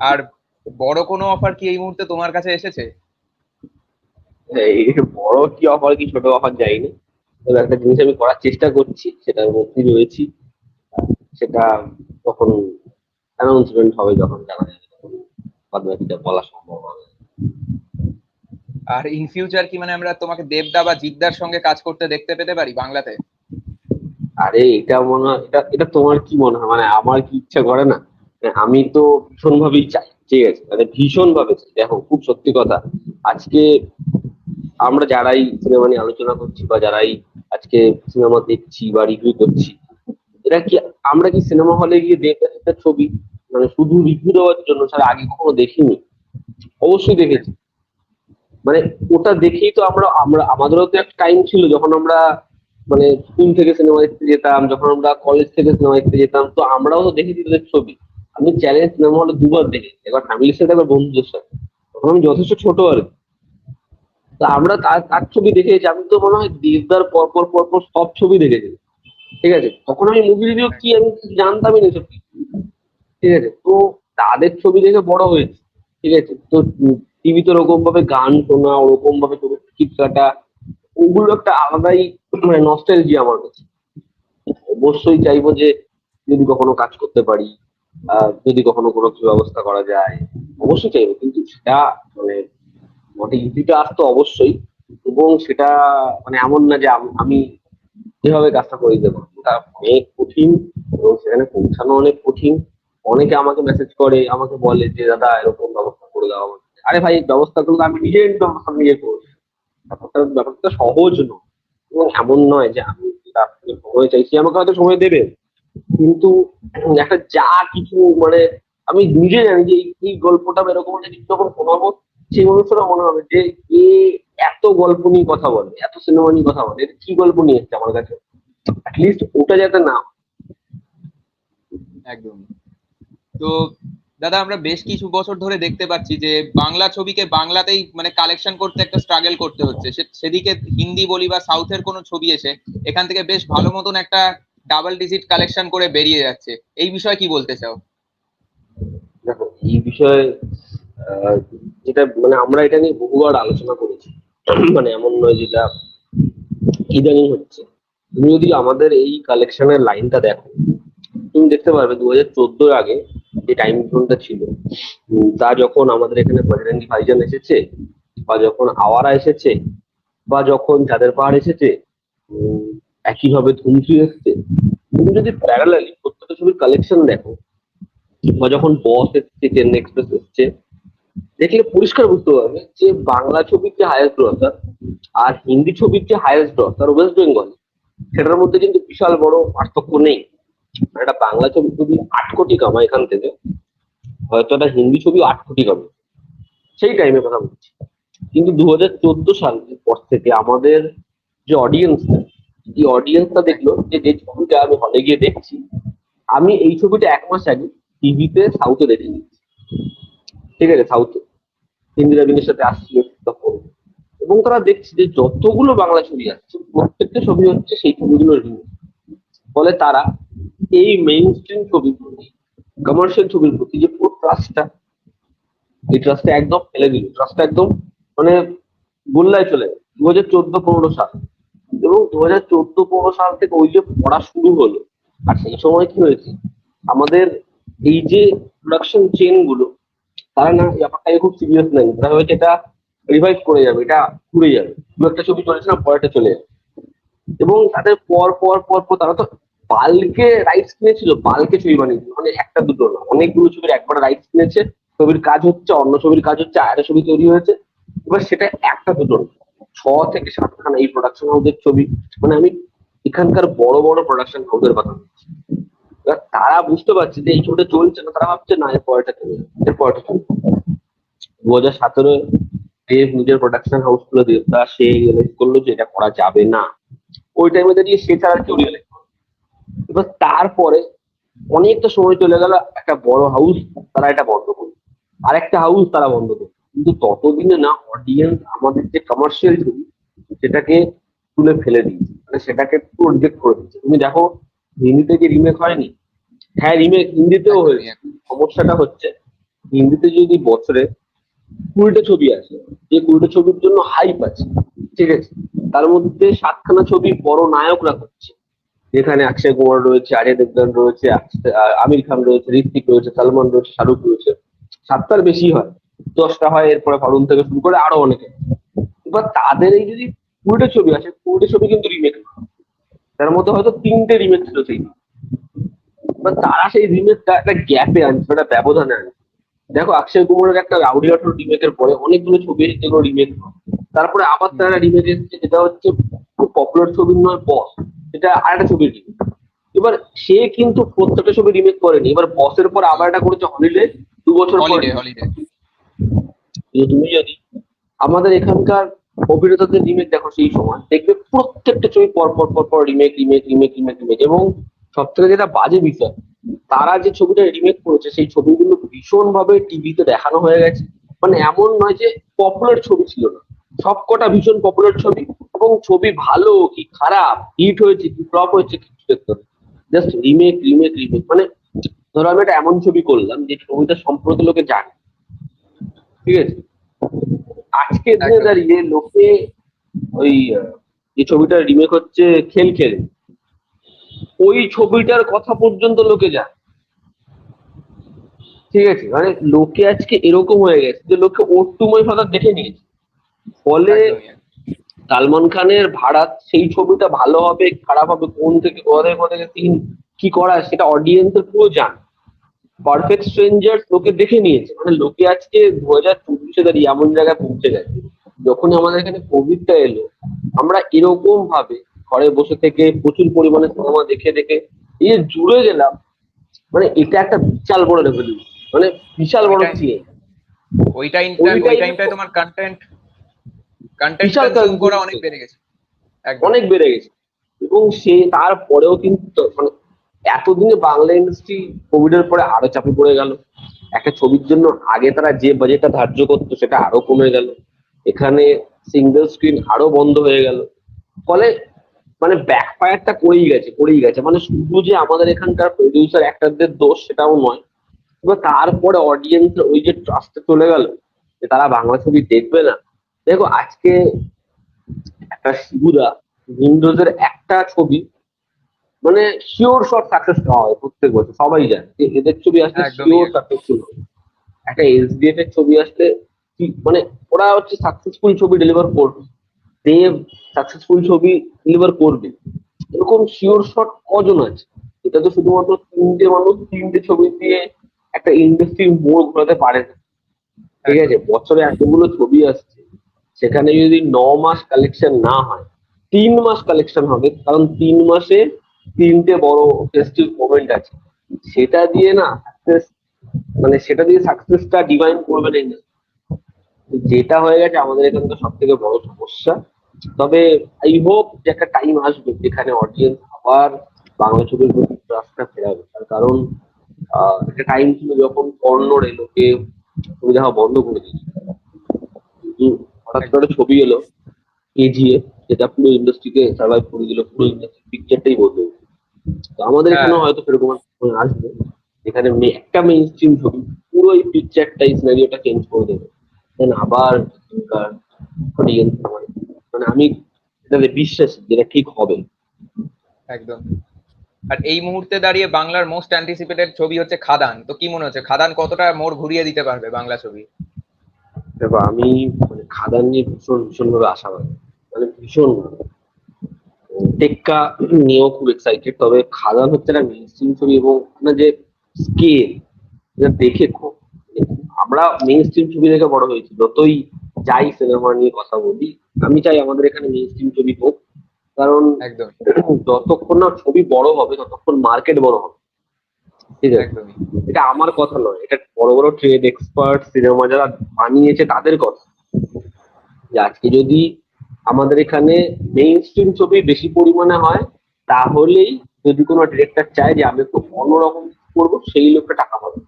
আর বড় কোনো অফার কি এই মুহূর্তে তোমার কাছে এসেছে? এই বড় কি অফার, কি ছোট অফার যায়নি। তবে একটা জিনিস আমি করার চেষ্টা করছি, সেটার মধ্যে রয়েছি। সেটা তখন অ্যানাউন্সমেন্ট হবে, যখন জানা যাবে তখন বাদ বাকিটা বলা সম্ভব হবে। আর ইন ফিউচার কি মানে আমরা তোমাকে দেবদা বা জিদ্দার সঙ্গে কাজ করতে দেখতে পেতে পারি বাংলাতে? আরে এটা মনে হয়, এটা এটা তোমার কি মনে হয়, মানে আমার কি ইচ্ছা করে না? মানে আমি তো ভীষণ ভাবেই চাই, ঠিক আছে, মানে ভীষণ ভাবে চাই। দেখো, খুব সত্যি কথা, আজকে আমরা যারাই সিনেমা নিয়ে আলোচনা করছি, বা যারাই আজকে সিনেমা দেখছি বা রিভিউ করছি, এটা কি, আমরা কি সিনেমা হলে গিয়ে দেখে একটা ছবি মানে শুধু রিভিউ দেওয়ার জন্য ছাড়া আগে কখনো দেখিনি? অবশ্যই দেখেছি। মানে ওটা দেখেই তো আমরা আমরা আমাদেরও তো একটা টাইম ছিল যখন আমরা মানে স্কুল থেকে সিনেমা দেখতে যেতাম, যখন আমরা কলেজ থেকে সিনেমা দেখতে যেতাম, তো আমরাও তো দেখেছি তোদের ছবি। আমি চ্যালেঞ্জ সিনেমা হলে দুবার দেখেছি, একবার ফ্যামিলির সাথে, একবার বন্ধুদের সাথে। তখন আমি যথেষ্ট ছোট আর কি। তা আমরা তার তার ছবি দেখেছি। আমি তো মনে হয় দেবদার পর পর পর পর সব ছবি দেখেছি, ঠিক আছে। তখন আমি মুভি রিভিউ কি আমি জানতামই না সত্যি, ঠিক আছে। তো তাদের ছবি দেখে বড় হয়েছে, ঠিক আছে। তো টিভিতে ওরকম ভাবে গান শোনা, ওরকম ভাবে টিকিট কাটা, ওগুলো একটা আলাদাই মানে নস্টালজিয়া আমার কাছে। অবশ্যই চাইবো যে যদি কখনো কাজ করতে পারি, যদি কখনো কোনো কিছু ব্যবস্থা করা যায়, অবশ্যই চাইবো। কিন্তু সেটা মানে মোটে ইজিটা আসতো অবশ্যই। এবং সেটা মানে এমন না যে আমি যেভাবে কাজটা করে দেবো, ওটা অনেক কঠিন। এবং সেখানে পৌঁছানো অনেক কঠিন। অনেকে আমাকে মেসেজ করে, আমাকে বলে যে দাদা এরকম ব্যবস্থা করে দাও আমাকে। আরে ভাই, ব্যবস্থা করলে আমি নিজে ব্যবস্থা নিয়ে করবো। ব্যাপারটা সহজ নয়। এবং এমন নয় যে আমি তার থেকে সময় চাইছি, আমাকে হয়তো সময় দেবে, কিন্তু একটা যা কিছু মানে আমি নিজে জানি যে এই গল্পটা বা এরকম একটা কিছু যখন শোনাবো, সেই মানুষটা মনে হবে যে এ এত গল্প নিয়ে কথা বলে, এত সিনেমা নিয়ে কথা বলে, এটা কি গল্প নিয়ে এসছে আমার কাছে। অ্যাটলিস্ট ওটা যাতে না হয়। একদম। তো দাদা, আমরা বেশ কিছু বছর ধরে দেখতে পাচ্ছি যে বাংলা ছবিকে বাংলাতেই মানে কালেকশন করতে একটা স্ট্রাগল করতে হচ্ছে। সেদিকে হিন্দি বলি বা সাউথের কোনো ছবি এসে এখান থেকে বেশ ভালো মতন একটা ডাবল ডিজিট কালেকশন করে বেরিয়ে যাচ্ছে। এই বিষয়ে কি বলতে চাও? দেখো, এই বিষয়ে আহ, যেটা মানে আমরা এটা নিয়ে বহুবার আলোচনা করেছি। মানে এমন নয় যেটা ইদানিং হচ্ছে। তুমি যদি আমাদের এই কালেকশনের লাইনটা দেখো, তুমি দেখতে পারবে 2014 আগে যে টাইম জোনটা ছিল, তা যখন আমাদের এখানে বজরঙ্গি ভাইজান এসেছে, বা যখন আওয়ারা এসেছে, বা যখন চাঁদের পাহাড় এসেছে, উম, একইভাবে ধুমকেতু এসেছে। তুমি যদি প্যারালালি প্রত্যেকটা ছবির কালেকশন দেখো, বা যখন বস এসছে, চেন্নাই এক্সপ্রেস এসছে, দেখলে পরিষ্কার বুঝতে পারবে যে বাংলা ছবির যে হায়েস্ট গ্রসার আর হিন্দি ছবির যে হায়েস্ট গ্রসার ওয়েস্ট বেঙ্গল, সেটার মধ্যে কিন্তু বিশাল বড় পার্থক্য নেই। একটা বাংলা ছবি যদি 8 কোটি কামায় এখান থেকে, হয়তো একটা হিন্দি ছবি 8 কোটি কামায়, সেই টাইমে কথা বলছি। কিন্তু 2014 সালের পর থেকে আমাদের যে অডিয়েন্সটা, এই অডিয়েন্সটা দেখলো যে যে ছবিটা আমি হলে গিয়ে দেখছি, আমি এই ছবিটা 1 মাস আগে টিভিতে সাউথে দেখে নিচ্ছি, ঠিক আছে, সাউথে ইন্দিরা গান্ধীর সাথে আসছিল তখন। এবং তারা দেখছে যে যতগুলো বাংলা ছবি আসছে, প্রত্যেকটা ছবি হচ্ছে সেই ছবিগুলোর রিমেক। ফলে তারা এই মেইন স্ট্রিম ছবির প্রতি, কমার্শিয়াল ছবির প্রতি যে পুরো ট্রাস্টটা, এই ট্রাস্টটা একদম ফেলে দিল। ট্রাস্টটা একদম মানে গোল্লায় চলে গেল 2014-15 সাল। এবং 2014-15 সাল থেকে ওই যে পড়া শুরু হলো। আর সেই সময় কি হয়েছে, আমাদের এই যে প্রোডাকশন চেন গুলো, তারা না এই ব্যাপারটাকে খুব সিরিয়াস নেয়। তারা হয়েছে এটা রিভাইভ করে যাবে, এটা ঘুরে যাবে, দু একটা ছবি চলেছে না, পরেরটা চলে যাবে। এবং তাদের পর পর পর পর তারা তো বাল্কে রাইটস কিনেছিল, বাল্কে ছবি বানিয়েছিল, মানে একটা দুটো না, অনেকগুলো ছবির একবার রাইটস কিনেছে। ছবির কাজ হচ্ছে, অন্য ছবির কাজ হচ্ছে, আরেকটা ছবি তৈরি হয়েছে। এবার সেটা একটা দুটো না, 6 থেকে 7খানা এই প্রোডাকশন হাউসের ছবি। মানে আমি এখানকার বড় বড় প্রোডাকশন হাউসের কথা বলছি। এবার তারা বুঝতে পারছে যে এই ছবিটা চলছে না, তারা ভাবছে না এর পরেরটা চলবে, এর পরেরটা চলবে। 2017 দেব নিজের প্রোডাকশন হাউস গুলো দেবদা সে রিয়েলাইজ করলো যে এটা করা যাবে না। ওই টাইমে দাঁড়িয়ে সে ছাড়া আর কেউ রিয়েলাইজ করে। এবার তারপরে অনেকটা সময় চলে গেল, একটা বড় হাউস তারা এটা বন্ধ করলো, আরেকটা হাউস তারা বন্ধ করলো। কিন্তু ততদিনে না অডিয়েন্স আমাদের যে কমার্শিয়াল ছবি, সেটাকে তুলে ফেলে দিয়েছে, মানে সেটাকে পুরো রিজেক্ট করে দিচ্ছে। তুমি দেখো, হিন্দিতে যে রিমেক হয়নি, হ্যাঁ রিমেক হিন্দিতেও একদমই হয়েছে। একদম। সমস্যাটা হচ্ছে হিন্দিতে যদি বছরে 20টা ছবি আছে, যে 20টা ছবির জন্য হাইপ আছে, ঠিক আছে, তার মধ্যে 7খানা ছবি বড় নায়করা করছে, যেখানে অক্ষয় কুমার রয়েছে, অজয় দেবগন রয়েছে, আমির খান রয়েছে, ঋত্বিক রয়েছে, সালমান রয়েছে, শাহরুখ রয়েছে। 7টার বেশি হয়, 10টা হয়, এরপরে ফারুন থেকে শুরু করে আরো অনেকে। এবার তাদের এই যদি 20টা ছবি আছে, 20টা ছবি কিন্তু রিমেক, তার মধ্যে হয়তো 3টে রিমেক ছিল সেই দিন। এবার তারা সেই রিমেকটা একটা গ্যাপে আনছে, একটা ব্যবধানে আনছে। দেখো অক্ষয় কুমারের একটা রাউডি 18 রিমেকের পরে অনেকগুলো ছবি এসেছে যেগুলো রিমেক, তারপরে আবার হুম, তারা রিমেক এসেছে যেটা হচ্ছে খুব পপুলার ছবির নয়, বস, সেটা আরেকটা ছবির remake। এবার সে কিন্তু প্রত্যেকটা ছবি রিমেক করেনি, এবার বসের পর আবার একটা করেছে হলিডে, 2 বছর পর হলিডে remake। হলিডে। তুমি যদি আমাদের এখানকার অভিনেতাদের রিমেক দেখো সেই সময়, দেখবে প্রত্যেকটা ছবি পর পর পর পর remake remake remake remake remake. এবং সব থেকে যেটা বাজে বিষয়, তারা যে ছবিটা রিমেক করেছে সেই ছবিগুলো ভীষণ ভাবে টিভিতে দেখানো হয়ে গেছে। মানে এমন নয় যে পপুলার ছবি ছিল না, সবকটা ভীষণ পপুলার ছবি, এবং ছবি ভালো কি খারাপ, হিট হয়েছে কি ফ্লপ হয়েছে কিছু দেখতে, জাস্ট রিমেক রিমেক রিমেক। মানে ধরো আমি একটা এমন ছবি করলাম যে ছবিটা সম্পর্কে লোকে জানে, ঠিক আছে, আজকের দিনে একদমই দাঁড়িয়ে লোকে ওই যে ছবিটা রিমেক হচ্ছে খেল খেলে, ওই ছবিটার কথা পর্যন্ত লোকে জানে, ঠিক আছে। মানে লোকে আজকে এরকম হয়ে গেছে যে লোকে ওটুময় ফাঁকা দেখে নিয়েছে। ফলে একদমই সালমান খানের ভাড়াত সেই ছবিটা ভালো হবে খারাপ হবে, কোন থেকে কোথা থেকে সিন কি করা সেটা অডিয়েন্সের পুরো জানে। পারফেক্ট স্ট্রেঞ্জার্স লোকে দেখে নিয়েছে। মানে লোকে আজকে 2024-এ দাঁড়িয়ে এমন জায়গায় পৌঁছে গেছে, যখন আমাদের এখানে কোভিডটা এলো, আমরা এরকম ভাবে ঘরে বসে থেকে প্রচুর পরিমাণে সিনেমা দেখে দেখে এই যে জুড়ে গেলাম, মানে এটা একটা বিশাল বড় রেভলিউশন, মানে বিশাল বড় ওইটাই চেঞ্জ। ওই ওই টাইমে টাইমটায় তোমার কন্টেন্ট কন্টেন্ট বিশাল কনজিউম করা অনেক কনফিউজ, বেড়ে গেছে। একদম। অনেক বেড়ে গেছে। এবং সে তারপরেও কিন্তু মানে এতদিনে বাংলা ইন্ডাস্ট্রি কোভিড এর পরে আরো চাপে পড়ে গেল। একটা ছবির জন্য আগে তারা যে বাজেটটা ধার্য করতো সেটা আরো কমে গেল, এখানে সিঙ্গেল স্ক্রিন আরো বন্ধ হয়ে গেল। ফলে মানে ব্যাকফায়ারটা করেই গেছে। মানে শুধু যে আমাদের এখানকার প্রডিউসার অ্যাক্টরদের দোষ সেটাও নয়, এবার তারপরে অডিয়েন্স ওই যে ট্রাস্টে চলে গেল যে তারা বাংলা ছবি দেখবে না। দেখো আজকে একটা শিবুদা, উইন্ডোজের একটা ছবি মানে শিওর শট সাকসেস হয় প্রত্যেক বছর, সবাই জানে যে এদের ছবি আসলে একদমই শিওর একদম। সাকসেসফুল। একটা এসডিএফ এর ছবি আসলে মানে ওরা হচ্ছে সাকসেসফুল ছবি ডেলিভার করবে, দেব সাকসেসফুল ছবি ডেলিভার করবে, এরকম শিওর শট কজন আছে? এটা তো শুধুমাত্র 3টে মানুষ 3টে ছবি দিয়ে একটা ইন্ডাস্ট্রির মোড় ঘোরাতে পারে না, ঠিক আছে। একদমই বছরে এতগুলো ছবি আসছে, সেখানে যদি 9 মাস কালেকশন না হয়, 3 মাস কালেকশন হবে, কারণ 3 মাসে 3টে বড় ফেস্টিভ মোমেন্ট আছে। সেটা দিয়ে না সাকসেস, মানে সেটা দিয়ে সাকসেসটা ডিফাইন করবে না industry। যেটা হয়ে গেছে আমাদের এখানকার সব থেকে বড় সমস্যা। তবে আই হোপ যে একটা টাইম আসবে যেখানে অডিয়েন্স আবার বাংলা ছবির প্রতি ট্রাস্টটা ফেরাবে। তার কারণ একটা টাইম ছিল যখন কন্নড় লোকে ছবি দেখা বন্ধ করে দিয়েছিল, কিন্তু হঠাৎ করে একদম। ছবি এলো কেজিএফ, যেটা পুরো ইন্ডাস্ট্রিকে সার্ভাইভ করে দিল, পুরো ইন্ডাস্ট্রি পিকচারটাই বদলে দিল। তো আমাদের হ্যাঁ, এখানেও হয়তো সেরকম একটা সময় আসবে যেখানে একটা মেইন স্ট্রিম ছবি পুরো এই পিকচারটাই সিনারিওটা চেঞ্জ করে দেবে, দেন আবার অডিয়েন্স মানে আমি এটাতে বিশ্বাসী যেটা ঠিক হবে। একদম। আর এই মুহূর্তে দাঁড়িয়ে বাংলার মোস্ট অ্যান্টিসিপেটেড ছবি হচ্ছে খাদান। তো কি মনে হচ্ছে খাদান কতটা মোড় ঘুরিয়ে দিতে পারবে বাংলা ছবি? দেখো আমি মানে খাদান নিয়ে ভীষণ ভীষণ ভাবে আশাবাদী, মানে ভীষণ ভাবে। টেক্কা নিয়েও খুব এক্সাইটেড, তবে খাদান হচ্ছে একটা মেইন স্ট্রিম ছবি এবং আপনার যে স্কেল দেখে খুব, আমরা মেইন স্ট্রিম ছবি দেখে বড় হয়েছি, যতই যাই সিনেমা নিয়ে কথা বলি, আমি চাই আমাদের এখানে মেইন স্ট্রিম ছবি হোক। কারণ একদমই যতক্ষণ না ছবি বড় হবে ততক্ষণ মার্কেট বড় হবে, ঠিক আছে। একদমই এটা আমার কথা নয়, এটা বড় বড় ট্রেড এক্সপার্ট সিনেমা যারা বানিয়েছে তাদের কথা। যে আজকে যদি আমাদের এখানে মেইন স্ট্রিম ছবি বেশি পরিমাণে হয়, তাহলেই যদি কোনো ডিরেক্টর চায় যে আমি একটু অন্যরকম করবো, সেই লোকটা টাকা পাবে,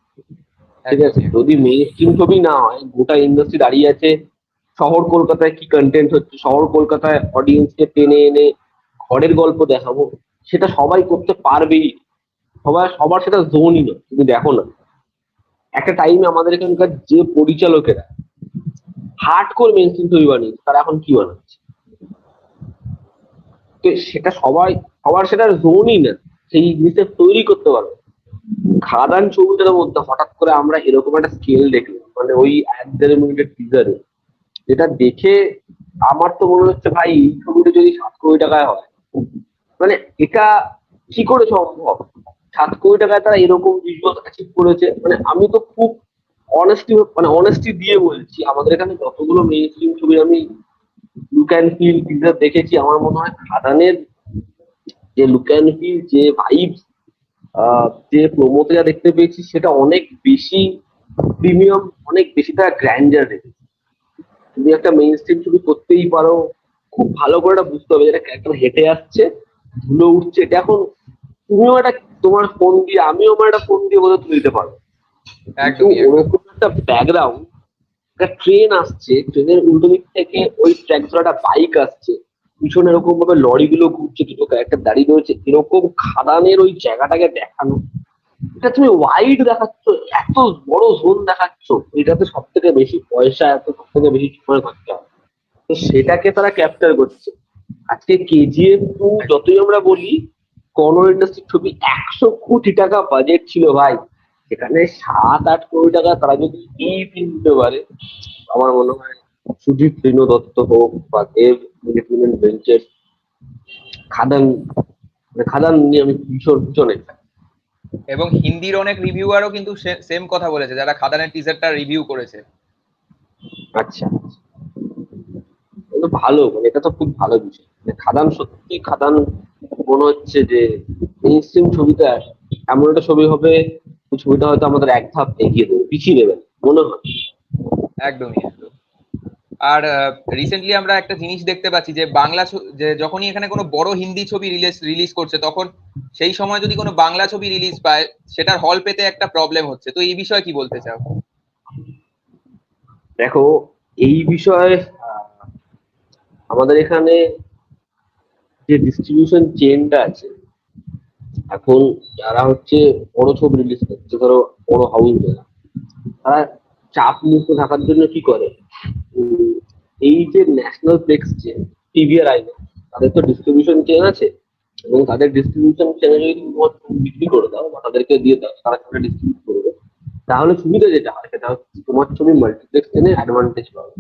ঠিক আছে। একদমই যদি মেইন স্ট্রিম ছবি না হয়, গোটা ইন্ডাস্ট্রি দাঁড়িয়ে আছে শহর কলকাতায় কি কন্টেন্ট হচ্ছে, শহর কলকাতায় অডিয়েন্সকে টেনে এনে ঘরের গল্প দেখাবো, সেটা সবাই করতে পারবেই, সবার সেটা জোনই নয়। তুমি দেখো না একটা টাইমে আমাদের এখানকার যে পরিচালকেরা হার্ড কোর মেইন স্ট্রিম ছবি বানিয়েছে, তারা এখন কি বানাচ্ছে? তো সেটা সবার সেটার জোনই না, সেই জিনিসটা তৈরি করতে পারবে। খাদান ছবিটার মধ্যে হঠাৎ করে আমরা এরকম একটা স্কেল দেখলাম, মানে ওই 1-1.5 মিনিটের টিজারে, যেটা দেখে আমার তো মনে হচ্ছে ভাই এই ছবিটা যদি 7 কোটি টাকায় হয়, মানে এটা কি করে সম্ভব? 7 কোটি টাকায় তারা এরকম ভিজুয়াল অ্যাচিভ করেছে। মানে আমি তো খুব অনেস্টি দিয়ে বলছি, আমাদের এখানে যতগুলো মেইন স্ট্রিম ছবি আমি লুক অ্যান্ড ফিল টিজার দেখেছি, আমার মনে হয় খাদানের যে লুক অ্যান্ড ফিল, যে ভাইবস, যে প্রোমোতে যা দেখতে পেয়েছি, সেটা অনেক বেশি প্রিমিয়াম, অনেক বেশি তারা গ্র্যান্ডার রেখেছে। তুমি একটা মেইন স্ট্রিম ছবি করতেই পারো, খুব ভালো করে এটা বুঝতে হবে যেটা ক্যারেক্টার হেঁটে আসছে, ধুলো উঠছে, এটা এখন তুমিও একটা তোমার ফোন দিয়ে, আমিও আমার একটা ফোন দিয়ে বোধহয় তুলে দিতে পারবো। কিন্তু একদমই একদম। ওরকম একটা ব্যাকগ্রাউন্ড, একটা ট্রেন আসছে, ট্রেনের উল্টো দিক থেকে ওই ট্র্যাক ধরে একটা বাইক আসছে, পিছনে এরকম ভাবে লরিগুলো ঘুরছে, দুটো ক্যারেক্টার দাঁড়িয়ে রয়েছে, এরকম খাদানের ওই জায়গাটাকে দেখানো, এটা তুমি ওয়াইড দেখাচ্ছ, এত বড় জোন দেখাচ্ছ, এটাতে সব থেকে বেশি পয়সা, এত সব থেকে বেশি সময় খরচা হয়। তো সেটাকে তারা ক্যাপচার করছে। আজকে KGF 2 যতই আমরা বলি কন্নড় ইন্ডাস্ট্রির ছবি, 100 কোটি টাকা বাজেট ছিল ভাই, সেখানে 7-8 কোটি টাকা তারা যদি এই ফিল্ম দিতে পারে, আমার মনে হয় সুজিত রেণু দত্ত হোক বা দেব এন্টারটেইনমেন্ট ভেঞ্চার, খাদান, মানে খাদান নিয়ে আমি ভীষণ ভীষণ excited। এবং হিন্দির অনেক রিভিউয়ারও কিন্তু সেম কথা বলেছে, যারা খাদানের টিজারটা রিভিউ করেছে। আচ্ছা, এটা ভালো, মানে এটা তো খুব ভালো বিষয়। মানে খাদান, সত্যি খাদান মনে হচ্ছে যে মেইন স্ট্রিম ছবিটা এমন একটা ছবি হবে, ওই ছবিটা হয়তো আমাদের এক ধাপ এগিয়ে দেবে, পিছিয়ে দেবে না, মনে হয়। একদমই একদম। আর রিসেন্টলি আমরা একটা জিনিস দেখতে পাচ্ছি যে যে যখনই এখানে কোনো বড় হিন্দি ছবি রিলিজ করছে, তখন সেই সময় যদি কোনো বাংলা ছবি রিলিজ পায়, সেটার হল পেতে একটা প্রবলেম হচ্ছে। তো এই বিষয়ে কি বলতে চাও? দেখো, এই বিষয়ে আমাদের এখানে যে ডিস্ট্রিবিউশন চেনটা আছে, এখন যারা হচ্ছে বড় ছবি রিলিজ করছে, ধরো বড় হাউস, তারা চাপ মুক্ত থাকার জন্য কি করে, উম, এই যে national flex chain, PVR INOX, তাদের তো ডিস্ট্রিবিউশন চেন আছে, এবং তাদের ডিস্ট্রিবিউশন চেনে যদি তুমি তোমার ছবি বিক্রি করে দাও বা তাদেরকে দিয়ে দাও, তারা সেটা ডিস্ট্রিবিউট করবে, তাহলে সুবিধা যেটা হয় সেটা হচ্ছে তোমার ছবি মাল্টিপ্লেক্স চেনে অ্যাডভান্টেজ পাবে।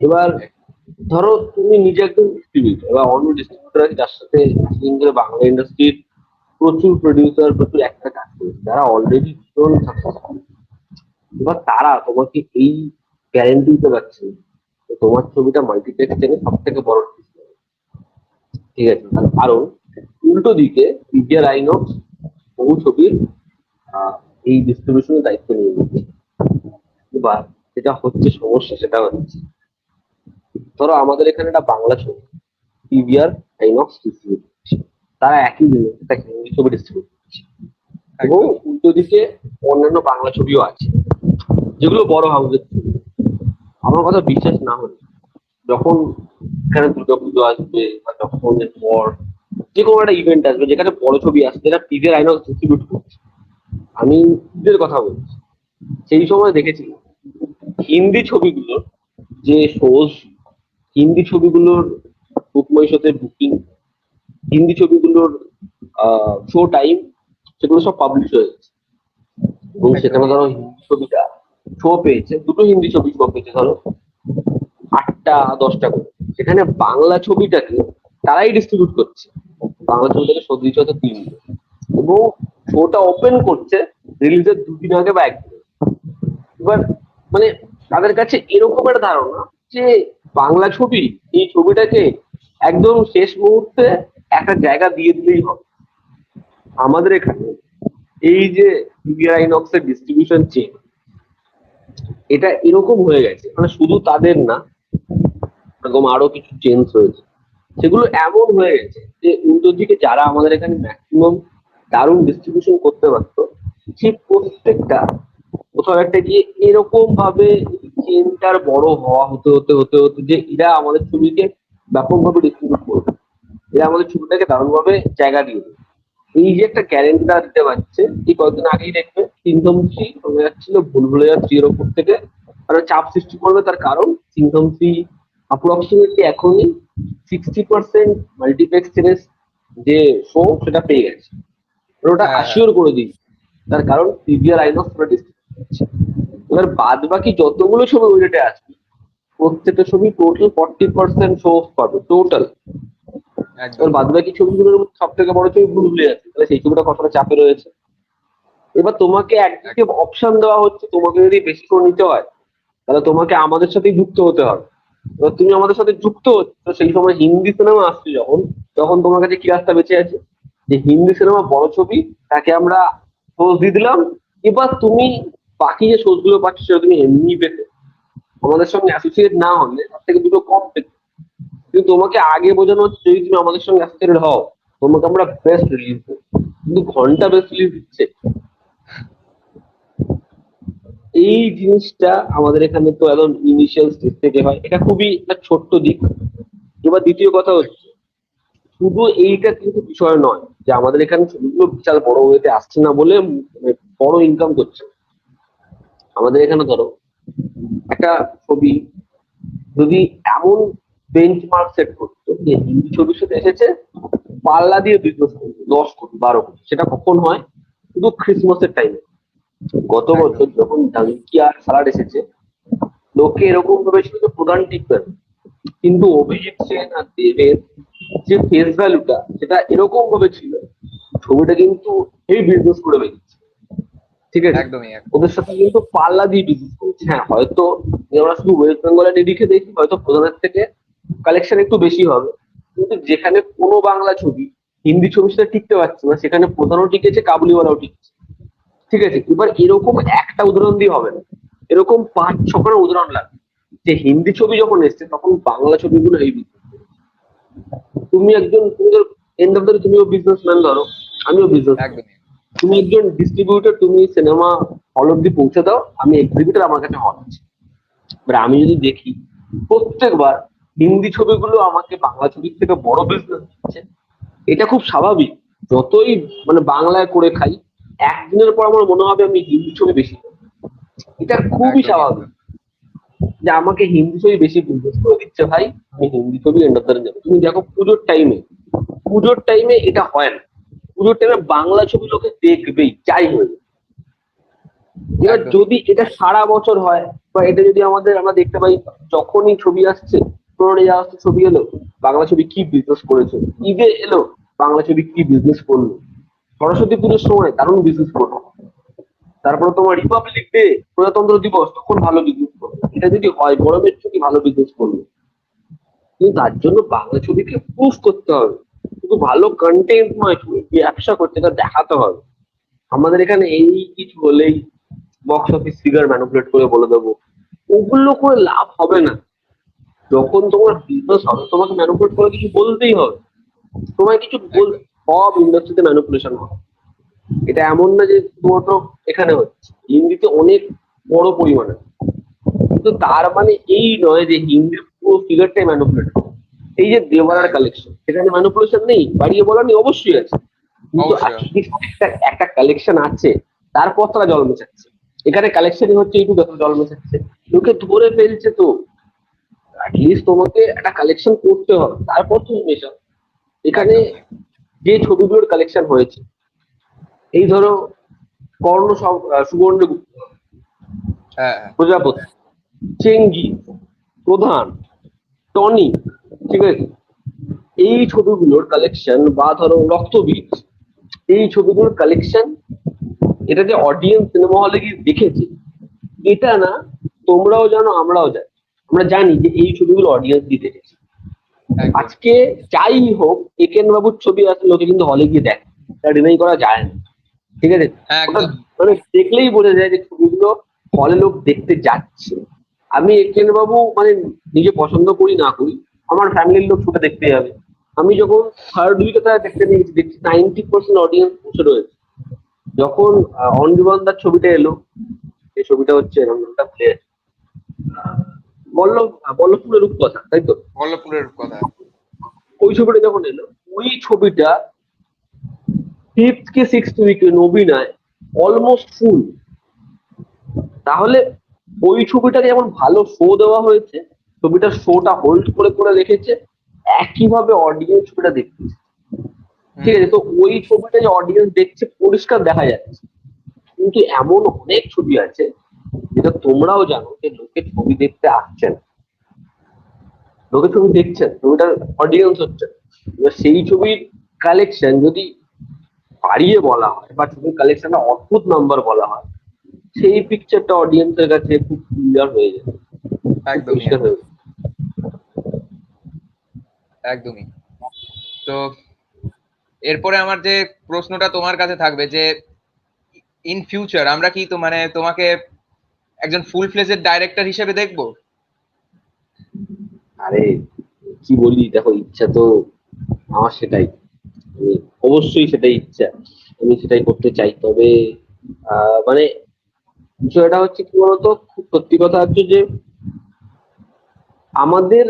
এবার ধরো তুমি নিজে একজন ডিস্ট্রিবিউটর বা অন্য ডিস্ট্রিবিউটর আছে, যার সাথে এতদিন ধরে বাংলা ইন্ডাস্ট্রির প্রচুর প্রডিউসার, প্রচুর অ্যাক্টর কাজ করেছে, যারা অলরেডি ভীষণ সাকসেসফুল। এবার তারা তোমাকে এই গ্যারেন্টি দিতে পারছে যে তোমার ছবিটা মাল্টিপ্লেক্স থেকে সব থেকে বড় release হবে। ঠিক আছে, তার কারণ উল্টো দিকে PVR আইনক্স বহু ছবির এই ডিস্ট্রিবিউশনের দায়িত্ব নিয়ে নিচ্ছে। এবার যেটা হচ্ছে সমস্যা, সেটা হচ্ছে ধরো আমাদের এখানে একটা বাংলা ছবি PVR আইনক্স ডিস্ট্রিবিউট করছে, তারা একই দিনে একটা হিন্দি ছবি ডিস্ট্রিবিউট করছে, এবং একদম। উল্টো দিকে অন্যান্য বাংলা ছবিও আছে যেগুলো বড় হাউসের ছবি। আমার কথা বিশ্বাস না হলে, যখন এখানে দুর্গাপুজো আসবে বা যখন এর পর যে কোনো একটা ইভেন্ট আসবে যেখানে বড় ছবি আসবে, যেটা PVR আইনক্স ডিস্ট্রিবিউট করছে, আমি ঈদের কথা বলছি, সেই সময় দেখেছি হিন্দি ছবিগুলোর যে শোজ, হিন্দি ছবিগুলোর বুকমাই শোতে বুকিং, হিন্দি ছবিগুলোর শো টাইম, সেগুলো সব পাবলিশ হয়ে গেছে। এবং সেখানে একদমই। ধরো হিন্দি ছবিটা শো পেয়েছে, দুটো হিন্দি ছবি শো পেয়েছে ধরো 8টা 10টা করে, সেখানে বাংলা ছবিটাকে তারাই ডিস্ট্রিবিউট করছে, বাংলা ছবিটাকে শো দিচ্ছে হয়তো 3 দিন, এবং শোটা ওপেন করছে রিলিজের 2 দিন আগে বা 1 দিন। এবার মানে তাদের কাছে এরকম একটা ধারণা যে বাংলা ছবি, এই ছবিটাকে একদম শেষ মুহূর্তে একটা জায়গা দিয়ে দিলেই হবে। আমাদের এখানে এই যে PVR আইনক্স এর ডিস্ট্রিবিউশন চেন, এটা এরকম হয়ে গেছে, মানে শুধু তাদের না, এরকম আরো কিছু চেঞ্জ হয়েছে, সেগুলো এমন হয়ে গেছে যে উল্টো দিকে যারা আমাদের এখানে ম্যাক্সিমাম দারুণ ডিস্ট্রিবিউশন করতে পারতো, সেই প্রত্যেকটা কোথাও একটা গিয়ে এরকম ভাবে চেনটার বড় হওয়া হতে হতে হতে হতে যে এরা আমাদের ছবিকে ব্যাপকভাবে ডিস্ট্রিবিউট করবে, এরা আমাদের ছবিটাকে দারুণভাবে জায়গা দিয়ে দেবে, এই যে একটা গ্যারেন্টিটা দিতে পারছে, এই কয়েকদিন আগেই দেখবে সিংঘম থ্রি হয়ে যাচ্ছিল ভুলভুলাইয়া 3 এর ওপর থেকে, আর চাপ সৃষ্টি করবে। তার কারণ সিংঘম থ্রি অ্যাপ্রক্সিমেটলি এখনই 60% মাল্টিপ্লেক্স যে শো সেটা পেয়ে গেছে, আর ওটা হ্যাঁ হ্যাঁ অ্যাসিওর করে দিয়েছে। তার কারণ সিভিয়ার আইনক্স এবার বাদ বাকি যতগুলো ছবি ওইটাতে আসবে প্রত্যেকটা ছবি টোটাল 40% শো পাবে টোটাল। একদম। এবার বাদ বাকি ছবিগুলোর মধ্যে সব থেকে বড় ছবি ভুলভুলে আছে, তাহলে সেই ছবিটা কতটা চাপে রয়েছে। এবার তোমাকে একদিকে অপশন দেওয়া হচ্ছে, তোমাকে যদি বেশি করে নিতে হয় তাহলে তোমাকে আমাদের সাথে যুক্ত হতে হবে। এবার তুমি আমাদের সাথে যুক্ত হচ্ছে, তো সেই সময় হিন্দি সিনেমা আসছে যখন, তখন তোমার কাছে কি রাস্তা বেঁচে আছে, যে হিন্দি সিনেমা বড় ছবি তাকে আমরা সোর্স দিয়ে দিলাম। এবার তুমি বাকি যে সোর্স গুলো পাচ্ছ সেটা তুমি এমনি পেতে, আমাদের সঙ্গে অ্যাসোসিয়েট না হলে তার থেকে দুটো কম পেতে। কিন্তু তোমাকে আগে বোঝানো হচ্ছে যদি তুমি আমাদের সঙ্গে অ্যাসোসিয়েটেড হও তোমাকে আমরা বেস্ট রিলিজ দেবো, কিন্তু ঘন্টা বেস্ট রিলিজ দিচ্ছে। এই জিনিসটা আমাদের এখানে তো একদম ইনিশিয়াল স্টেজ থেকে হয়, এটা খুবই একটা ছোট্ট দিক। এবার দ্বিতীয় কথা হচ্ছে শুধু এইটা কিন্তু বিষয় নয় যে আমাদের এখানে ছবিগুলো বিশাল বড় ওয়েতে আসছে না বলে বড় ইনকাম করছে। আমাদের এখানে ধরো একটা ছবি যদি এমন বেঞ্চমার্ক সেট করতো যে হিন্দি ছবির সাথে এসেছে পাল্লা দিয়ে বিজনেস করতো 10 কোটি 12 কোটি, সেটা কখন হয়? শুধু ক্রিসমাসের টাইমে। গত একদম বছর যখন ডাঙ্কি আর সালাড এসেছে লোকে এরকম ভেবেছিল যে প্রধান টিকবে, কিন্তু অভিজিৎ সেন আর দেবের যে ফেস ভ্যালুটা সেটা এরকম ভাবে ছিল ছবিটা কিন্তু এই বিজনেস করে বেরিয়েছে। ঠিক আছে, একদমই একদম। ওদের সাথে কিন্তু পাল্লা দিয়ে বিজনেস করেছে। হ্যাঁ হয়তো আমরা শুধু ওয়েস্ট বেঙ্গলের নিরিখে দেখি হয়তো প্রধানের থেকে কালেকশন একটু বেশি হবে, কিন্তু যেখানে কোনো বাংলা ছবি হিন্দি ছবির সাথে টিকতে পারছে না সেখানে প্রধানও টিকেছে কাবুলিওয়ালাও টিকেছে। ঠিক আছে, এবার এরকম একটা উদাহরণ দিয়ে হবে না, এরকম 5-6খানা উদাহরণ লাগবে যে হিন্দি ছবি যখন এসছে তখন বাংলা ছবিগুলো এই business করেছে। তুমি একজন তুমি ধরো এন্ড অফ দ্য তুমিও বিজনেসম্যান, ধরো আমিও বিজনেস, একদমই তুমি একজন ডিস্ট্রিবিউটর, তুমি সিনেমা হল অব্দি পৌঁছে দাও, আমি এক্সিবিটর, আমার কাছে হল আছে। এবার আমি যদি দেখি প্রত্যেকবার হিন্দি ছবিগুলো আমাকে বাংলা ছবির থেকে বড় বিজনেস দিচ্ছে, এটা খুব স্বাভাবিক। যতই মানে বাংলায় করে খাই একদিনের পর আমার মনে হবে আমি হিন্দি ছবি বেশি খাই। এটা খুবই একদমই স্বাভাবিক একদম। যে আমাকে হিন্দি ছবি বেশি বিজনেস করে দিচ্ছে ভাই, আমি হিন্দি ছবি এন্ড অফ দ্য যাবো। তুমি দেখো পুজোর টাইমে এটা হয় না, পুজোর টাইমে বাংলা ছবি লোকে দেখবেই যাই হয়ে যাক। এবার একদমই যদি এটা সারা বছর হয় বা এটা যদি আমরা দেখতে পাই যখনই ছবি আসছে, পুরোনো আসছে ছবি এলো বাংলা ছবি কি বিজনেস করেছে, ঈদে এলো বাংলা ছবি কি বিজনেস করলো, সরস্বতী পুজোর সময় দারুণ বিজনেস করলো, তারপরে তোমার রিপাবলিক ডে প্রজাতন্ত্র দিবস তখন ভালো বিজনেস করবে। এটা যদি হয় গরমের ছুটি ভালো বিজনেস করবে, কিন্তু তার জন্য বাংলা ছবিকে প্রুফ করতে হবে, শুধু ভালো কন্টেন্ট নয়, ছবি ব্যবসা করতে এটা দেখাতে হবে। আমাদের এখানে এই কিছু হলেই বক্স অফিস ফিগার ম্যানিপুলেট করে বলে দেবো, ওগুলো করে লাভ হবে না। যখন তোমার বিজনেস হবে তোমাকে ম্যানিপুলেট করে কিছু বলতেই হবে, তোমায় কিছু একদম। সব ইন্ডাস্ট্রিতে ম্যানিপুলেশন হয়। এটা এমন না যে শুধুমাত্র এখানে হচ্ছে, হিন্দিতে অনেক বড় পরিমাণে। কিন্তু তার মানে এই নয় যে হিন্দির পুরো ফিগারটাই ম্যানিপুলেট করে। এই যে দেওয়ার একদম কালেকশন সেখানে ম্যানিপুলেশন নেই, বাড়িয়ে বলা নেই, অবশ্যই আছে, কিন্তু অবশ্যই। একটা একটা কালেকশন আছে, তারপর তারা জল মেশাচ্ছে। এখানে কালেকশনই হচ্ছে এইটুকু, যত জল মেশাচ্ছে লোকে ধরে ফেলছে। তো অ্যাটলিস্ট তোমাকে একটা কালেকশন করতে হবে তারপর তুমি মেশাও। এখানে একদমই যে ছবিগুলোর কালেকশন হয়েছে, এই ধরো কর্ণ সুবর্ণগুপ্ত, হ্যাঁ হ্যাঁ প্রজাপতি, চেঙ্গিজ, প্রধান, টনি, ঠিক আছে, এই ছবিগুলোর কালেকশন বা ধরো রক্তবীজ, এই ছবিগুলোর কালেকশন, এটা যে অডিয়েন্স সিনেমা হলে গিয়ে দেখেছে এটা না, তোমরাও জানো আমরাও জানি, আমরা জানি যে এই ছবিগুলো অডিয়েন্স দিয়ে দেখেছে। একদম। আজকে যাই হোক একেন বাবুর ছবি আছে লোকে কিন্তু হলে গিয়ে দেখে, এটা ডিনাই করা যায় না। ঠিক আছে, হ্যাঁ ওটা একদম। মানে দেখলেই বোঝা যায় যে ছবিগুলো হলে লোক দেখতে যাচ্ছে। আমি একেন বাবু মানে নিজে পছন্দ করি না করি আমার ফ্যামিলির লোক ছুটে দেখতে যাবে। আমি যখন থার্ড উইকে তারা দেখতে নিয়েছি দেখছি 90% অডিয়েন্স বসে রয়েছে। যখন অনির্বাণদার ছবিটা এলো, এই ছবিটা হচ্ছে নামটা ভুলে যাচ্ছি, বল্লভপুরের রূপকথা, তাই তো? বল্লভপুরের কথা। ওই ছবিটা যখন এলো ওই ছবিটা ফিফথ কি সিক্সথ উইকে নবীনায় অলমোস্ট ফুল। তাহলে ওই ছবিটাকে যেমন ভালো শো দেওয়া হয়েছে, ছবিটার শোটা হোল্ড করে করে রেখেছে, একইভাবে অডিয়েন্স ছবিটা দেখতেছে। ঠিক আছে, তো ওই ছবিটা যে অডিয়েন্স দেখছে পরিষ্কার দেখা যাচ্ছে। কিন্তু এমন অনেক ছবি আছে যেটা তোমরাও জানো যে লোকে ছবি দেখতে আসছে না, লোকে ছবি দেখছেন, ছবিটার অডিয়েন্স হচ্ছে না। এবার সেই ছবির কালেকশন যদি বাড়িয়ে বলা হয় বা ছবির কালেকশনটা অদ্ভুত নাম্বার বলা হয়, সেই পিকচারটা অডিয়েন্সের কাছে খুব ক্লিয়ার হয়ে যায়, খুব একদমই পরিষ্কার হয়ে যায়। একদমই। তো এরপরে আমার যে প্রশ্নটা তোমার কাছে থাকবে যে ইন ফিউচার আমরা কি তো মানে তোমাকে একজন ফুল ফ্লেজেড ডাইরেক্টর হিসেবে দেখবো? আরে কি বলি, দেখো ইচ্ছা তো আমার সেটাই, আমি অবশ্যই সেটাই ইচ্ছা, আমি সেটাই করতে চাই। তবে মানে বিষয়টা হচ্ছে কি বলতো, খুব সত্যি কথা হচ্ছে যে আমাদের,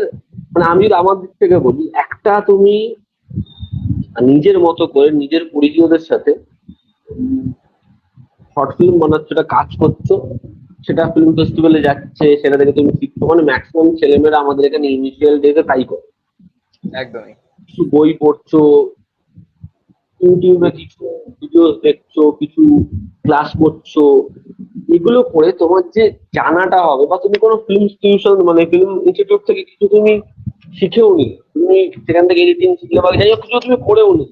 মানে আমি যদি আমার দিক থেকে বলি, একটা তুমি নিজের মতো করে নিজের পরিচিতদের সাথে শর্ট ফিল্ম বানাচ্ছ, একটা কাজ করছো, সেটা ফিল্ম ফেস্টিভ্যালে যাচ্ছে, সেটা থেকে তুমি শিখছো। মানে ম্যাক্সিমাম ছেলেমেয়েরা আমাদের এখানে ইনিশিয়াল ডেজে তাই করে, একদমই কিছু বই পড়ছো, ইউটিউবে কিছু ভিডিও দেখছো, কিছু ক্লাস করছো, এগুলো করে তোমার যে জানাটা হবে, বা তুমি কোনো ফিল্ম টিউশন মানে ফিল্ম ইনস্টিটিউট থেকে কিছু তুমি শিখেও নি, তুমি সেখান থেকে এডিটিং শিখলে বা যাই হোক কিছু তুমি করেও নি,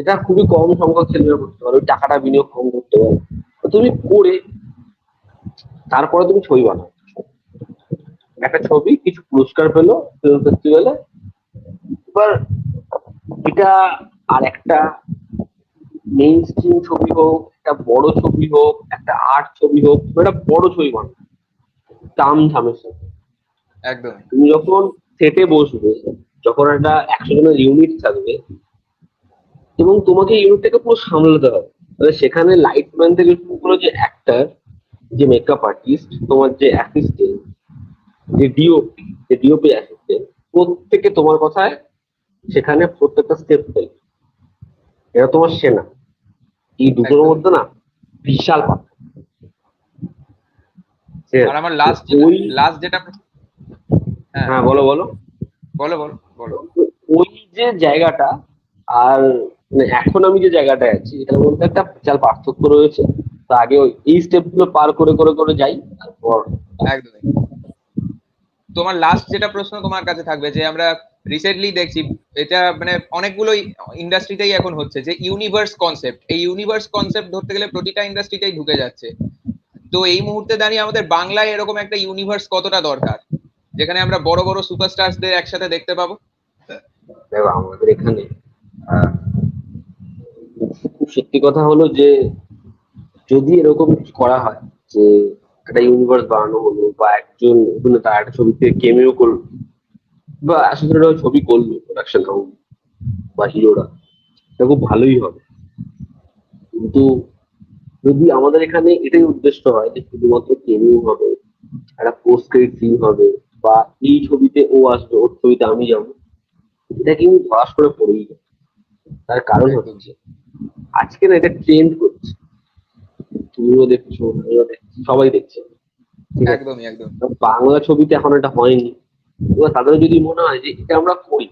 এটা খুবই কম সংখ্যক ছেলেমেয়েরা করতে পারে, ওই টাকাটা বিনিয়োগ কম করতে পারে। তো তুমি করে তারপরে তুমি ছবি বানাও, একটা ছবি কিছু পুরস্কার পেলো ফিল্ম ফেস্টিভ্যালে, এবার এটা আর একটা মেইন স্ট্রিম ছবি হোক, একটা বড় ছবি হোক, একটা আর্ট ছবি হোক, একটা বড় ছবি বানাও তাম ঝামের সাথে। একদমই তুমি যখন সেটে বসবে, যখন একটা 100 জনের ইউনিট থাকবে এবং তোমাকে ইউনিটটাকে পুরো সামলাতে হবে, তাহলে সেখানে লাইটম্যান থেকে শুরু করে যে অ্যাক্টর, যে মেকআপ আর্টিস্ট, তোমার যে অ্যাসিস্ট্যান্ট, যে ডিওপি অ্যাসিস্ট্যান্ট, প্রত্যেকে তোমার কথায় সেখানে প্রত্যেকটা স্টেপ ফেলবে। এটা তোমার সেনা, এই দুটোর একদমই। মধ্যে না বিশাল পার্থক্য। ঠিক আর আছে? আমার তো ওই, লাস্ট যেটা হ্যাঁ হ্যাঁ বলো বলো। বলো বলো বলো। তো ওই যে জায়গাটা আর মানে এখন আমি যে জায়গাটায় আছি, এটার মধ্যে একটা বিশাল পার্থক্য রয়েছে। তো আগে এই স্টেপ গুলো পার করে করে করে যাই, তারপর একদমই। তোমার লাস্ট যেটা প্রশ্ন তোমার কাছে থাকবে যে আমরা রিসেন্টলি দেখছি, এটা মানে অনেকগুলো ইন্ডাস্ট্রিতেই এখন হচ্ছে যে ইউনিভার্স কনসেপ্ট, এই ইউনিভার্স কনসেপ্ট ধরতে গেলে প্রতিটা ইন্ডাস্ট্রিতেই ঢুকে যাচ্ছে। তো এই মুহূর্তে দাঁড়িয়ে আমাদের বাংলায় এরকম একটা ইউনিভার্স কতটা দরকার, যেখানে আমরা বড় বড় সুপারস্টারদের একসাথে দেখতে পাবো? দেখো আমাদের এখানে আহ, খুব সত্যি কথা হলো যে যদি এরকম কিছু করা হয় যে একটা ইউনিভার্স বানানো হলো, বা একজন অভিনেতা একটা ছবিতে কেমিও করলো, বা অ্যাসোসিয়েটেড ছবি করলো প্রোডাকশন হাউস বা হিরোরা, এটা খুব ভালোই হবে। কিন্তু যদি আমাদের এখানে এটাই উদ্দেশ্য হয় যে শুধুমাত্র কেমিও হবে, একটা পোস্ট ক্রেডিট সিন হবে, বা এই ছবিতে ও আসবে ওর ছবিতে আমি যাবো, এটা কিন্তু ধরাস করে পড়েই যায়। তার কারণ একদম হচ্ছে আজকে না এটা ট্রেন্ড করছে, তুমিও দেখছো, আমিও দেখছি, সবাই দেখছে। ঠিক আছে, একদমই একদম তো বাংলা ছবিতে এখন এটা হয়নি। এবার তাদের যদি মনে হয় যে এটা আমরা করি,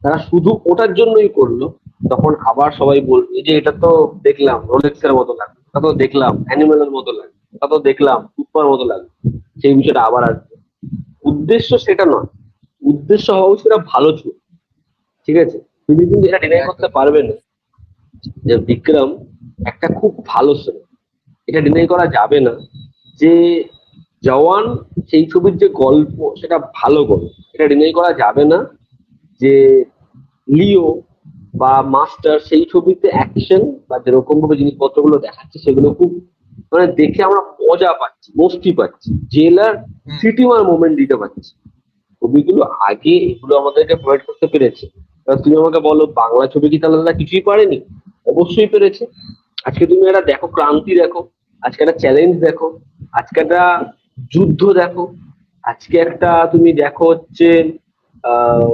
তারা শুধু ওটার জন্যই করলো, তখন আবার সবাই বলবে যে এটা তো দেখলাম রোলেক্স এর মতো লাগে, এটা তো দেখলাম অ্যানিমেলের মতো লাগে, এটা তো দেখলাম সুপার মতো লাগে, সেই বিষয়টা আবার আসবে। উদ্দেশ্য সেটা নয়, উদ্দেশ্য হওয়া উচিত সেটা ভালো ছবি। ঠিক আছে, তুমি কিন্তু এটা ডিনাই করতে একদম পারবে না যে বিক্রম একটা খুব ভালো ছবি, এটা ডিনাই করা যাবে না যে জওয়ান সেই ছবির যে গল্প সেটা ভালো গল্প, এটা ডিনাই করা যাবে না যে লিও বা মাস্টার সেই ছবিতে অ্যাকশন বা যেরকম ভাবে জিনিসপত্রগুলো দেখাচ্ছে সেগুলো খুব মানে দেখে আমরা মজা পাচ্ছি, মস্তি পাচ্ছি, জেলার হুম সিটিমার মোমেন্ট দিতে পারছি। ছবিগুলো আগে এগুলো আমাদেরকে প্রোভাইড করতে পেরেছে। এবার তুমি আমাকে বলো বাংলা ছবি কি তাহলে তারা কিছুই পারেনি? অবশ্যই পেরেছে। আজকে তুমি একটা দেখো, ক্রান্তি দেখো, আজকে একটা চ্যালেঞ্জ দেখো, আজকে একটা যুদ্ধ দেখো, আজকে একটা তুমি দেখো হচ্ছে আহ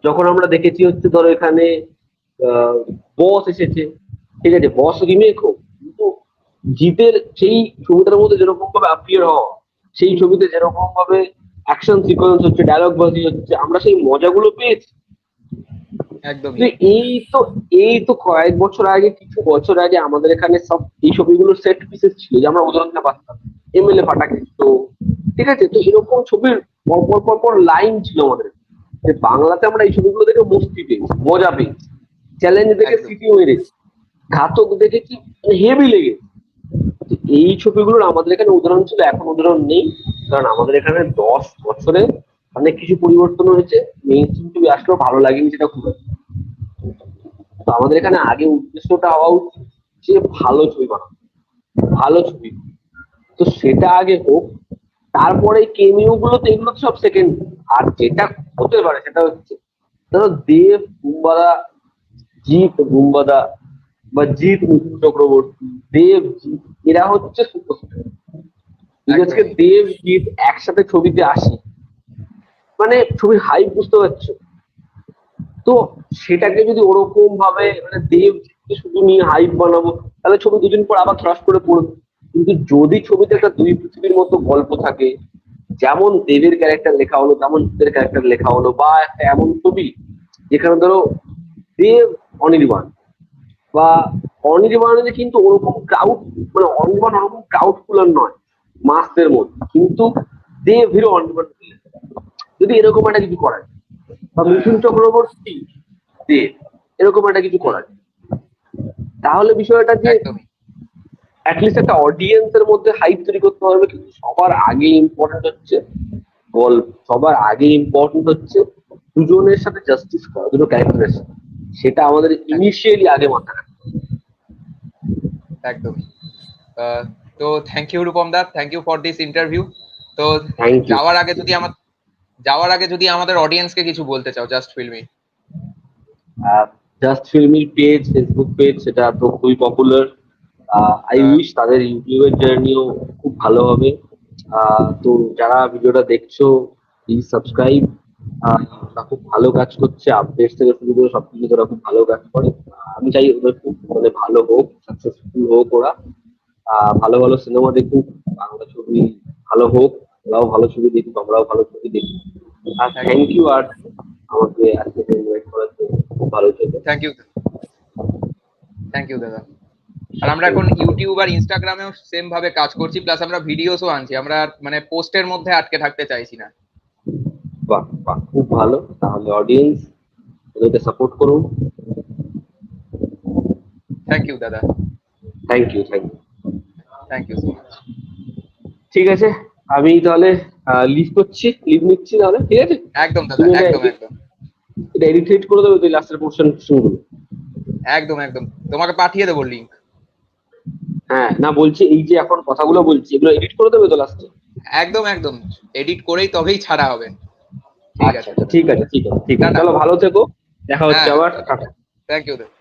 যখন আমরা দেখেছি হচ্ছে ধরো এখানে বস এসেছে, ঠিক আছে, বস রিমেক হোক, কিন্তু জিতের সেই ছবিটার মধ্যে যেরকম ভাবে অ্যাপিয়ার হওয়া, সেই ছবিতে যেরকম ভাবে অ্যাকশন সিকোয়েন্স হচ্ছে, ডায়লগ বাজি হচ্ছে, আমরা সেই মজাগুলো পেয়েছি। একদমই। তো এই তো কয়েক বছর আগে, কিছু বছর আগে আমাদের এখানে সব এই ছবিগুলোর সেট পিসেস ছিল, যে আমরা উদাহরণ দিতে পারতাম, এমএলএ ফাটাকৃষ্ণ, ঠিক আছে। তো এরকম ছবির পরপর পরপর লাইন ছিল আমাদের, যে বাংলাতে আমরা এই ছবিগুলো দেখে মস্তি পেয়েছি, মজা পেয়েছি, চ্যালেঞ্জ দেখে একদম। সিটি মেরেছি, ঘাতক দেখে কি হেভি লেগেছে। তো এই ছবিগুলোর আমাদের এখানে উদাহরণ ছিল, এখন উদাহরণ নেই। কারণ আমাদের এখানে 10 বছরে অনেক কিছু পরিবর্তন হয়েছে, মেইন স্ট্রিম ছবি আসলেও ভালো লাগেনি সেটা খুব একটা। তো আমাদের এখানে আগে উদ্দেশ্যটা হওয়া উচিত যে ভালো ছবি বানানো, ভালো ছবি। তো সেটা আগে হোক, তারপরে কেমিও গুলো তো, এগুলো তো সব সেকেন্ড। আর যেটা হতে পারে সেটা হচ্ছে, ধরো দেব বুম্বাদা, জিৎ বুম্বাদা, বা জিৎ মিঠুন চক্রবর্তী, দেব জিৎ, এরা হচ্ছে সুপারস্টার। আজকে একদমই। দেব জিৎ একসাথে ছবিতে আসে, মানে ছবির হাইপ বুঝতে পারছো? তো সেটাকে যদি ওরকম ভাবে, মানে দেব জিৎকে শুধু নিয়ে হাইপ বানাবো, তাহলে ছবি দুদিন পর আবার থ্রাস করে পড়বে। কিন্তু যদি ছবিতে একটা দুই পৃথিবীর মতো গল্প থাকে, যেমন দেবের ক্যারেক্টার লেখা হলো, তেমন জিতের ক্যারেক্টার লেখা হলো, বা একটা এমন ছবি যেখানে ধরো দেব অনির্বাণ, বা অনির্বাণে কিন্তু ওরকম ক্রাউড, মানে অনির্বাণ ওরকম ক্রাউড ফুলার নয় মাসদের মধ্যে, কিন্তু দেব হিরো অনির্বাণ villain। যদি এরকম একটা কিছু করা যায়, বা মিঠুন চক্রবর্তী দেব, এরকম একটা কিছু হুম। করা যায়, তাহলে বিষয়টা যে একদমই। অ্যাটলিস্ট একটা অডিয়েন্সের মধ্যে হাইপ তৈরি করতে পারবে। কিন্তু সবার আগে ইম্পর্টেন্ট হচ্ছে গল্প, সবার আগে ইম্পর্টেন্ট হচ্ছে দুজনের সাথে জাস্টিস করা, দুটো ক্যারেক্টারের সাথে। সেটা আমাদের ইনিশিয়ালি আগে মাথায় রাখতে হবে। একদমই। আহ, তো থ্যাংক ইউ রূপম দা, thank you for this interview. তো থ্যাংক ইউ। যাওয়ার আগে যদি আমাদের অডিয়েন্সকে কিছু বলতে চাও, জাস্ট ফিল মি। জাস্ট ফিল্মির পেজ, ফেসবুক পেজ, সেটা তো খুবই পপুলার। আই উইশ তাদের ইউটিউবের জার্নিও খুব ভালো হবে। তো যারা ভিডিওটা দেখছো, প্লিজ সাবস্ক্রাইব। ওরা খুব ভালো কাজ করছে, আপডেট থেকে শুরু করে সবকিছু ওরা খুব ভালো কাজ করে। আমি চাই ওদের খুব মানে ভালো হোক, সাকসেসফুল হোক ওরা। ভালো ভালো সিনেমা দেখুক, বাংলা ছবি ভালো হোক, ওরাও ভালো ছবি দেখুক, আমরাও ভালো ছবি দেখি। আর থ্যাংক ইউ, আর আমাকে আজকে ইনভাইট করার জন্য, খুব ভালো ছিল। থ্যাংক ইউ, থ্যাংক ইউ দাদা। আর আমরা এখন ইউটিউব আর ইনস্টাগ্রামেও সেম ভাবে কাজ করছি, প্লাস আমরা ভিডিওসও আনছি, আমরা আর মানে পোস্টের মধ্যে আটকে থাকতে চাইছি না। বাহ বাহ, খুব ভালো। তাহলে অডিয়েন্স ওদেরকে সাপোর্ট করুন। থ্যাংক ইউ দাদা। Thank you, thank you. Thank you so much. ঠিক আছে, আমি তাহলে লিভ নিচ্ছি তাহলে, ঠিক আছে। একদম দাদা, তুমি এটা একদম একদম। এটা এডিট করে দেবে তুই, লাস্টের পোর্শন শুনবো। একদম একদম, তোমাকে পাঠিয়ে দেবো লিঙ্ক। হ্যাঁ, না বলছি এই যে এখন কথাগুলো বলছি, এগুলো এডিট করে দেবে তো লাস্টে? একদম একদম, এডিট করেই তবেই ছাড়া হবে। ঠিক আচ্ছা আছে আচ্ছা, দাদা। ঠিক আছে, ঠিক আছে, ঠিক আছে, টাটা। চলো ভালো থেকো, দেখা হচ্ছে হ্যাঁ, আবার, টাটা। থ্যাংক ইউ দাদা।